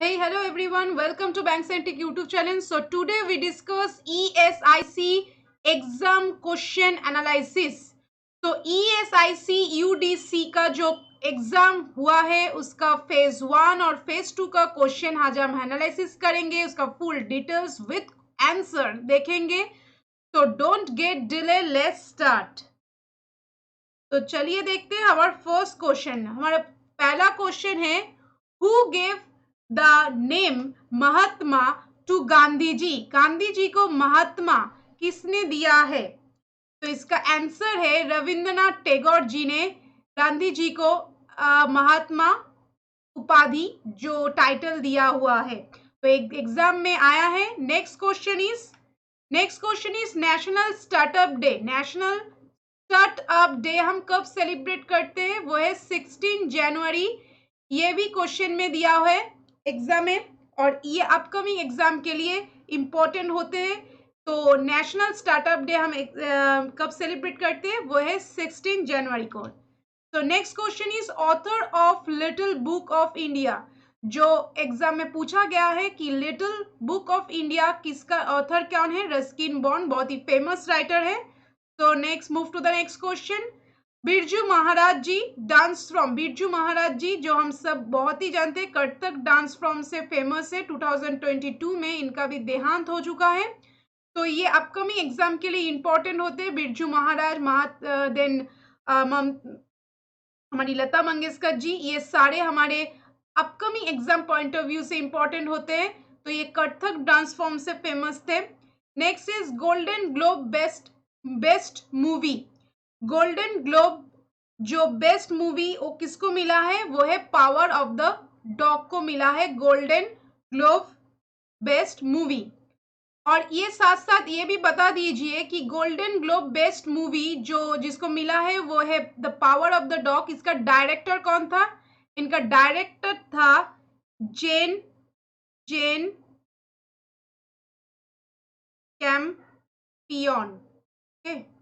Hey, hello everyone. Welcome to Bank Centric YouTube channel. So today we discuss ESIC exam question analysis. तो ESIC UDC का जो exam हुआ है उसका phase 1 और फेज 2 का क्वेश्चन आज हम एनालिसिस करेंगे, उसका फुल डिटेल्स विथ आंसर देखेंगे. तो don't get delay, let's start. तो चलिए देखते हैं हमारा फर्स्ट क्वेश्चन. हमारा पहला क्वेश्चन है, who gave the name Mahatma to Gandhi ji. Gandhi ji को महात्मा किसने दिया है? तो इसका आंसर है रविंद्रनाथ टैगोर जी ने गांधी जी को महात्मा उपाधि जो टाइटल दिया हुआ है. तो एक एग्जाम में आया है. Next question is national startup day. National startup day हम कब सेलिब्रेट करते हैं? वो है 16 जनवरी. ये भी क्वेश्चन में दिया हुआ है एग्जाम में, और ये अपकमिंग एग्जाम के लिए इंपॉर्टेंट होते हैं. तो नेशनल स्टार्टअप डे हम कब सेलिब्रेट करते हैं? वो है 16 जनवरी को. तो next question is author of little book of India. जो एग्जाम में पूछा गया है कि लिटिल बुक ऑफ इंडिया किसका ऑथर कौन है? रस्किन बॉन्ड, बहुत ही फेमस राइटर है. तो next move to the next question. Birju Maharaj ji dance from. Birju Maharaj ji जो हम सब बहुत ही जानते हैं, कथक डांस फ्रॉम से फेमस है. 2022 में इनका भी देहांत हो चुका है. तो ये अपकमिंग एग्जाम के लिए इंपॉर्टेंट होते हैं. बिरजू महाराज, देन हमारी लता मंगेशकर जी, ये सारे हमारे upcoming exam point of view से इंपॉर्टेंट होते हैं. तो ये कथक डांस फॉर्म से फेमस थे. Next is golden globe best movie. Golden globe जो बेस्ट मूवी वो किसको मिला है? वो है पावर ऑफ द डॉग को मिला है गोल्डन ग्लोब बेस्ट मूवी. और ये साथ साथ ये भी बता दीजिए कि गोल्डन ग्लोब बेस्ट मूवी जो जिसको मिला है वो है the power of the dog. इसका डायरेक्टर कौन था? इनका डायरेक्टर था जेन जेन कैम्पियन. ओके,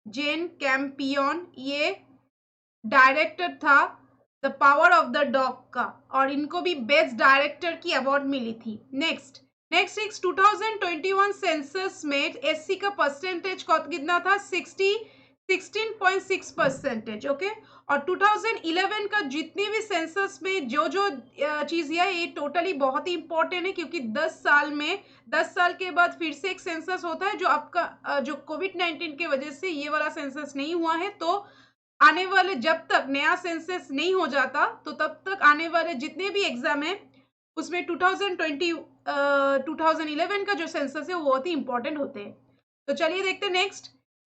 जेन कैम्पियन ये डायरेक्टर था the power of the dog का, और इनको भी बेस्ट डायरेक्टर की अवार्ड मिली थी. नेक्स्ट इज 2021 सेंसस में एससी का परसेंटेज कितना था? 16.6%. ओके, और 2011 का जितनी भी सेंसस में जो जो चीज है ये टोटली बहुत ही इंपॉर्टेंट है, क्योंकि 10 साल के बाद फिर से एक सेंसस होता है. जो आपका जो कोविड-19 की वजह से ये वाला सेंसस नहीं हुआ है, तो आने वाले जब तक नया सेंसस नहीं हो जाता तो तब तक आने वाले जितने भी एग्जाम है उसमें 2011 का जो सेंसस है वो बहुत ही इंपॉर्टेंट होते हैं. तो चलिए देखते हैं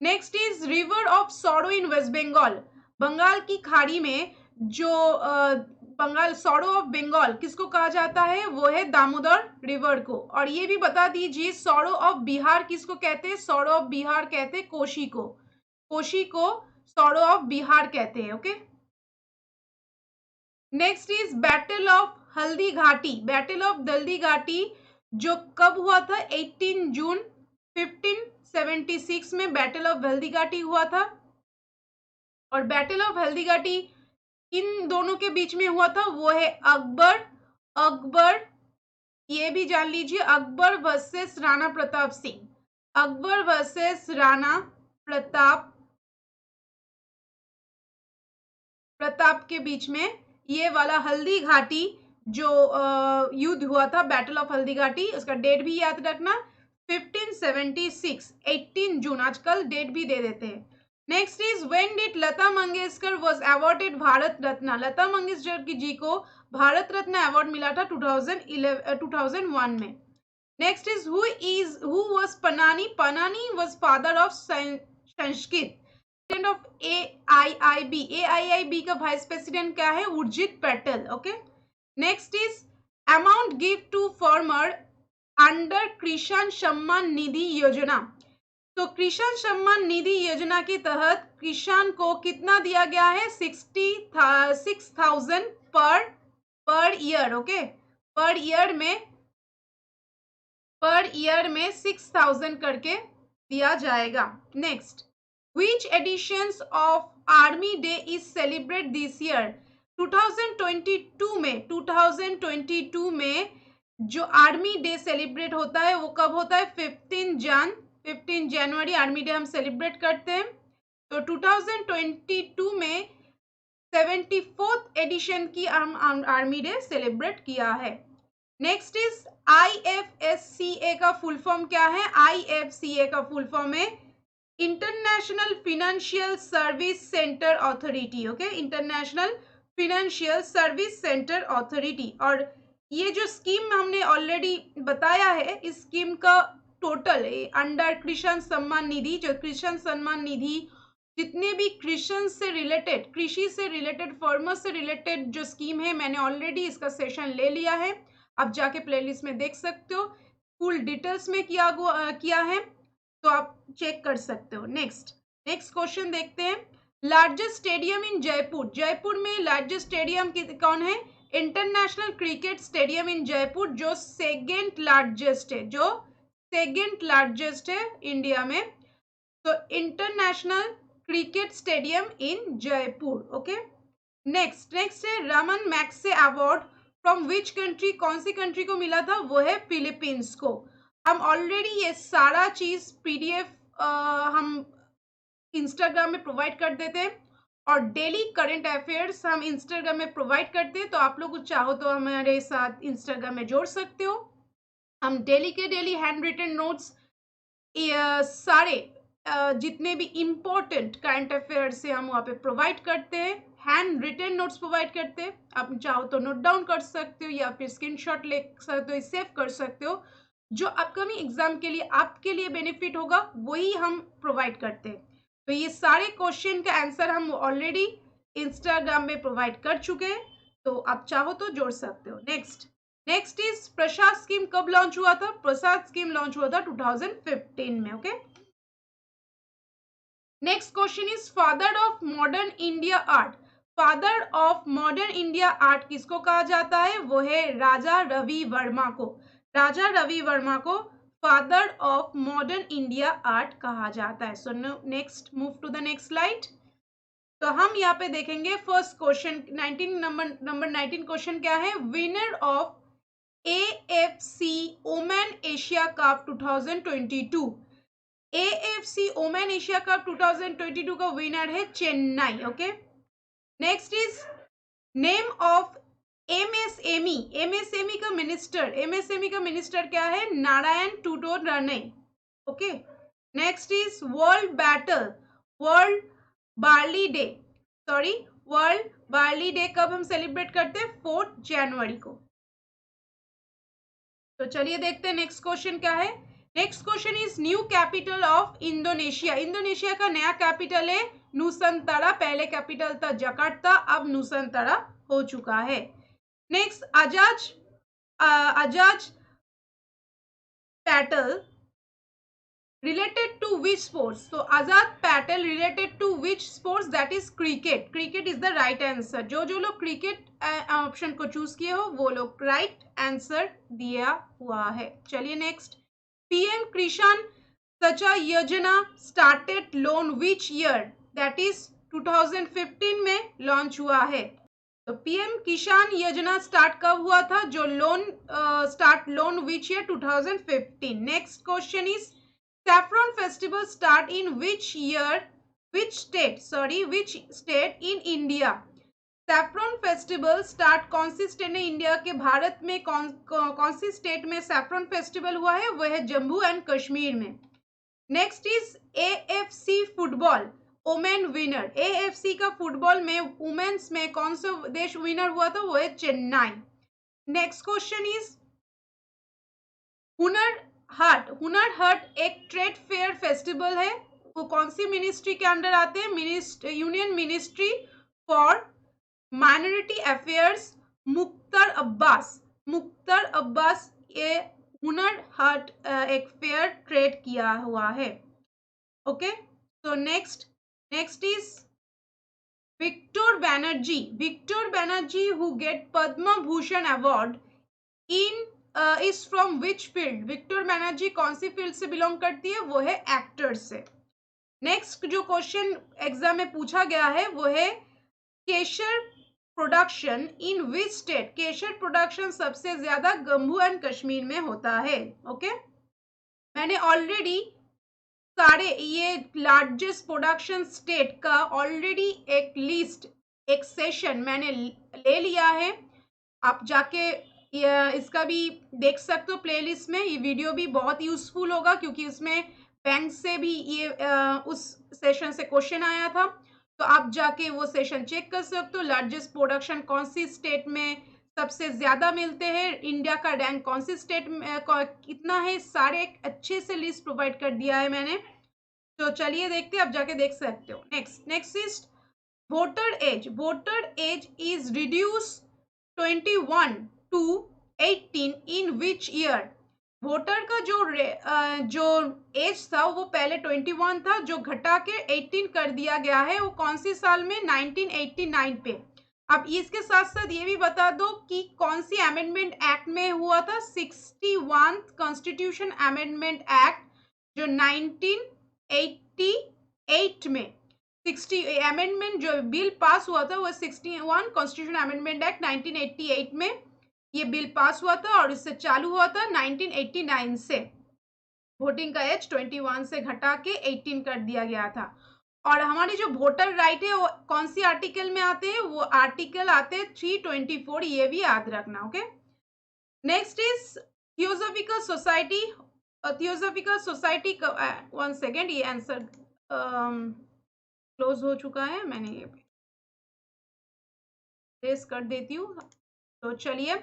next is river of sorrow in West Bengal. Bengal की खाड़ी में जो बंगाल सॉरो ऑफ बंगाल किसको कहा जाता है? वो है दामोदर रिवर को. और ये भी बता दीजिए सॉरो ऑफ बिहार किसको कहते हैं? सॉरो ऑफ बिहार कहते हैं कोशी को. कोशी को सॉरो ऑफ बिहार कहते हैं. Okay, next is battle of Haldi Ghati. Battle of Haldi Ghati जो कब हुआ था? 18 जून 1576 में बैटल ऑफ हल्दी घाटी हुआ था. और बैटल ऑफ हल्दी घाटी इन दोनों के बीच में हुआ था. वो है अकबर ये भी जान लीजिए, अकबर वर्सेस राणा प्रताप सिंह. अकबर वर्सेस राणा प्रताप के बीच में ये वाला हल्दी घाटी जो युद्ध हुआ था, बैटल ऑफ हल्दी घाटी, उसका डेट भी याद रखना 1576, 18 जून. आजकल डेट भी दे देते हैं. Next is when did Lata Mangeshkar was awarded Bharat Ratna. Lata Mangeshkar ji को भारत रत्न अवार्ड मिला था 2001 में. Next is who was Panini. Panini was father of Sanskrit of AIIB. AIIB का वाइस प्रेसिडेंट क्या है? Urjit Patel. Okay, next is amount give to farmer under Kisan Samman निधि योजना. तो किसान सम्मान निधि योजना के तहत किसान को कितना दिया गया है? 6,000 per year. Okay, per year में 6,000 करके दिया जाएगा. Next, which editions of army day is celebrate this year. 2022 में जो आर्मी डे सेलिब्रेट होता है वो कब होता है? 15 जनवरी आर्मी डे हम सेलिब्रेट करते हैं। तो 2022 में 74th एडिशन की हम आर्मी डे सेलिब्रेट किया है। नेक्स्ट इज IFSCA का फुल फॉर्म क्या है? IFCA का फुल फॉर्म है international financial service centre authority. Okay, international financial service centre authority. और ये जो स्कीम हमने ऑलरेडी बताया है, इस स्कीम का टोटल अंडर कृषि सम्मान निधि, जो कृषि सम्मान निधि जितने भी कृषि से रिलेटेड फार्मर्स से रिलेटेड जो स्कीम है, मैंने ऑलरेडी इसका सेशन ले लिया है, आप जाके प्लेलिस्ट में देख सकते हो, फुल डिटेल्स में किया है, तो आप चेक कर सकते हो। नेक्स्ट क्वेश्चन देखते हैं। Largest stadium in Jaipur. Jaipur में लार्जेस्ट स्टेडियम कौन है? International cricket stadium in Jaipur, जो सेकेंड लार्जेस्ट है इंडिया में। तो international cricket stadium in Jaipur. Okay, next है Ramon Magsaysay award from which country. कौन सी कंट्री को मिला था? वो है फिलीपींस को। हम ऑलरेडी ये सारा चीज PDF हम इंस्टाग्राम में प्रोवाइड कर देते हैं, और डेली करंट अफेयर्स हम इंस्टाग्राम में प्रोवाइड करते हैं, तो आप लोग चाहो तो हमारे साथ इंस्टाग्राम में जोड़ सकते हो। हम डेली के डेली हैंड रिटन नोट्स सारे जितने भी इम्पोर्टेंट करंट अफेयर्स से हम वहाँ पे प्रोवाइड करते हैं, हैंड रिटन नोट्स प्रोवाइड करते हैं। आप चाहो तो नोट डाउन कर सकते हो या फिर स्क्रीनशॉट ले सकते हो, सेव कर सकते हो। जो अपकमिंग एग्जाम के लिए आपके लिए बेनिफिट होगा वही हम प्रोवाइड करते हैं। तो ये सारे क्वेश्चन का आंसर हम ऑलरेडी इंस्टाग्राम में प्रोवाइड कर चुके हैं, तो आप चाहो तो जोड़ सकते हो। नेक्स्ट इज प्रसाद स्कीम कब लॉन्च हुआ था? प्रसाद स्कीम लॉन्च हुआ था 2015 में। Okay, next question is father of modern India art. Father of modern India art किसको कहा जाता है? वो है राजा रवि वर्मा को। राजा रवि वर्मा को father of modern India art कहा जाता है। So next, move to the next slide. तो हम यहाँ पे देखेंगे फर्स्ट क्वेश्चन, 19 क्वेश्चन क्या है? Winner of AFC women Asia cup 2022। AFC women Asia cup 2022 का विनर है Chennai. Okay, next is name of MSME। MSME का मिनिस्टर क्या है? Narayan Tatu Rane. Okay, next is world barley day कब हम सेलिब्रेट करते हैं? 4 जनवरी को। तो चलिए देखते हैं नेक्स्ट क्वेश्चन क्या है। Next question is new capital of Indonesia. Indonesia का नया कैपिटल है नुसंतारा। पहले कैपिटल था जकार्ता, अब नुसंतारा हो चुका है। Next, Ajaz petal related to which sports? So Azad Patel related to which sports? That is cricket. Cricket is the right answer. जो लोग क्रिकेट ऑप्शन को चूज किए हो वो लोग राइट आंसर दिया हुआ है। चलिए नेक्स्ट, PM किसान सचा योजना started loan which year? That is 2015 में लॉन्च हुआ है। तो PM किसान योजना स्टार्ट कब हुआ था? जो loan which year? 2015। Next question is Saffron festival start in which state in India? Saffron festival start कौन सी स्टेट में? इंडिया के भारत में कौन सी स्टेट में सैफरन फेस्टिवल हुआ है? वह है जम्मू एंड कश्मीर में। Next is AFC football women winner. AFC का फुटबॉल में वुमेन्स में कौन सा देश विनर हुआ था? वो है चेन्नई। नेक्स्ट क्वेश्चन इज हुनर हाट एक ट्रेड फेयर फेस्टिवल है, वो कौन सी मिनिस्ट्री के अंडर आते हैं? Union ministry for minority affairs. Mukhtar Abbas ये हुनर हाट एक फेयर ट्रेड किया हुआ है। Okay, so next is Victor Banerjee who get Padma Bhushan award in is from which field? Victor Banerjee कौन सी फील्ड से बिलोंग करती है? वो है एक्टर से। नेक्स्ट जो क्वेश्चन एग्जाम में पूछा गया है वो है kesar production in which state, kesar production सबसे ज्यादा जम्मू एंड कश्मीर में होता है। ओके, मैंने ऑलरेडी सारे ये लार्जेस्ट प्रोडक्शन स्टेट का ऑलरेडी एक लिस्ट, एक सेशन मैंने ले लिया है। आप जाके इसका भी देख सकते हो प्लेलिस्ट में। ये वीडियो भी बहुत यूजफुल होगा क्योंकि उसमें बैंक से भी ये उस सेशन से क्वेश्चन आया था, तो आप जाके वो सेशन चेक कर सकते हो। लार्जेस्ट प्रोडक्शन कौन सी स्टेट में सबसे ज्यादा मिलते हैं, इंडिया का रैंक कौन सी स्टेट में कितना है, सारे एक अच्छे से लिस्ट प्रोवाइड कर दिया है मैंने। तो चलिए देखते हैं, आप जाके देख सकते हो। Next is voter age. Voter age is reduce 21 to 18 in which year. Voter का जो एज था वो पहले 21 था, जो घटा के 18 कर दिया गया है, वो कौन सी साल में, 1989 पे। अब इसके साथ साथ ये भी बता दो कि कौन सी अमेंडमेंट एक्ट में हुआ था, 61 कॉन्स्टिट्यूशन अमेंडमेंट एक्ट, जो 1988 में 60 अमेंडमेंट जो बिल पास हुआ था, वो 61 कॉन्स्टिट्यूशन अमेंडमेंट एक्ट 1988 में ये बिल पास हुआ था और इससे चालू हुआ था 1989 से। वोटिंग का एज 21 से घटा के 18 कर दिया गया था। और हमारी जो वोटर राइट है वो कौन सी आर्टिकल में आते हैं, वो आर्टिकल आते हैं 324, ये भी याद रखना। Okay, next is theosophical society. Theosophical society का 1 सेकेंड, ये आंसर क्लोज हो चुका है, मैंने ये प्रेस कर देती हूँ। तो चलिए,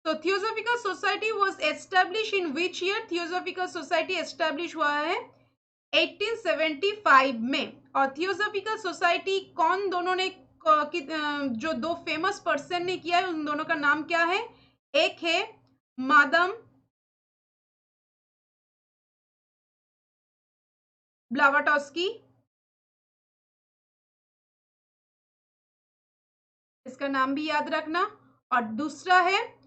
तो theosophical society was establish in which year. Theosophical society establish हुआ है 1875 में। और थियोसॉफिकल सोसाइटी कौन दोनों ने जो दो फेमस पर्सन ने किया है, उन दोनों का नाम क्या है, एक है मादम ब्लावाटोस्की, इसका नाम भी याद रखना, और दूसरा है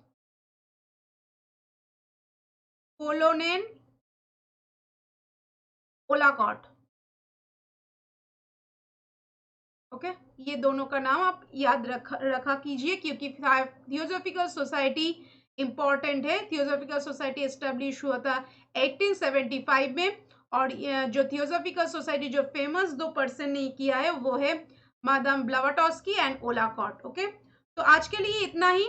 कोलोनेन ओलाकॉट। ओके, ये दोनों का नाम आप याद रखा कीजिए क्योंकि थियोसॉफिकल सोसाइटी इंपॉर्टेंट है। थियोसॉफिकल सोसाइटी एस्टेब्लिश हुआ था 1875 में, और जो थियोसॉफिकल सोसाइटी जो फेमस दो पर्सन ने किया है वो है मादाम ब्लावाटोस्की एंड ओलाकॉट। ओके, तो आज के लिए इतना ही।